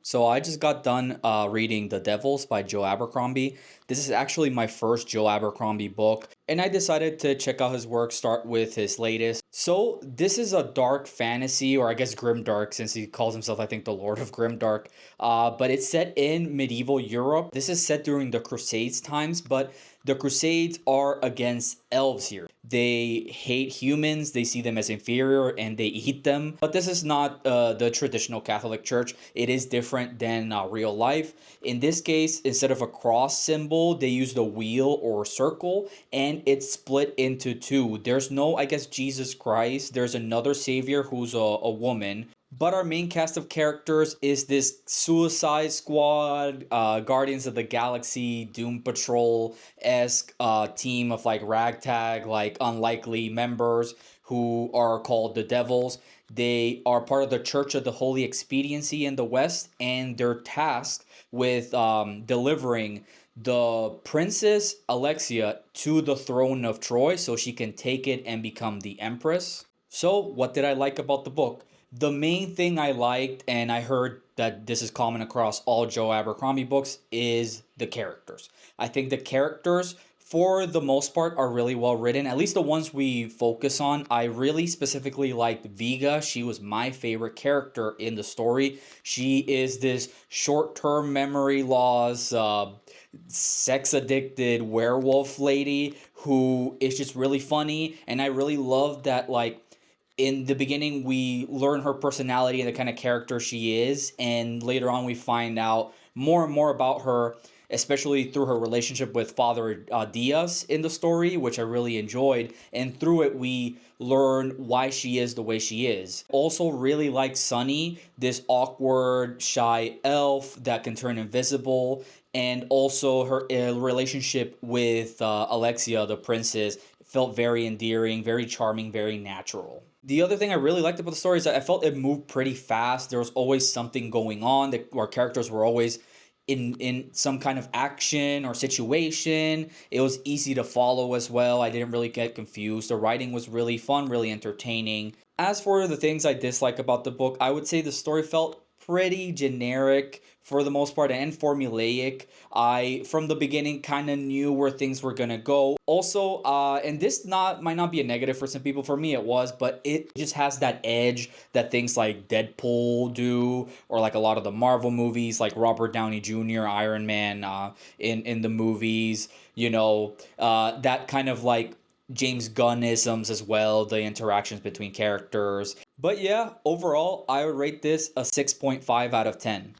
So I just got done reading The Devils by Joe Abercrombie. This is actually my first Joe Abercrombie book, and I decided to check out his work, start with his latest. So this is a dark fantasy, or I guess grimdark, since he calls himself, I think, the Lord of Grimdark. But it's set in medieval Europe. This is set during the Crusades times, but the Crusades are against elves here. They hate humans, they see them as inferior, and they eat them. But this is not the traditional Catholic Church. It is different than real life. In this case, instead of a cross symbol, they used a wheel or circle, and it's split into two. There's no, I guess, Jesus Christ. There's another savior who's a woman. But our main cast of characters is this Suicide Squad, Guardians of the Galaxy, Doom Patrol esque team of like ragtag, like unlikely members who are called the Devils. They are part of the Church of the Holy Expediency in the West, and they're tasked with delivering the Princess Alexia to the throne of Troy so she can take it and become the Empress. So, what did I like about the book? The main thing I liked, and I heard that this is common across all Joe Abercrombie books, is the characters. I think the characters, for the most part, are really well written, at least the ones we focus on. I really specifically liked Viga. She was my favorite character in the story. She is this short term memory loss, sex addicted werewolf lady who is just really funny. And I really love that, like, in the beginning we learn her personality and the kind of character she is, and later on we find out more and more about her, especially through her relationship with Father Diaz in the story, which I really enjoyed, and through it we learn why she is the way she is. Also really like Sunny, this awkward shy elf that can turn invisible, and also her relationship with Alexia the princess felt very endearing, very charming, very natural. The other thing I really liked about the story is that I felt it moved pretty fast. There was always something going on. Our characters were always in some kind of action or situation. It was easy to follow as well. I didn't really get confused. The writing was really fun, really entertaining. As for the things I dislike about the book, I would say the story felt pretty generic for the most part and formulaic. I from the beginning kind of knew where things were gonna go. Also, and this not might not be a negative for some people. For me, it was, but it just has that edge that things like Deadpool do, or like a lot of the Marvel movies, like Robert Downey Jr., Iron Man, in the movies. That kind of like James Gunnisms as well, the interactions between characters. But yeah, overall, I would rate this a 6.5 out of 10.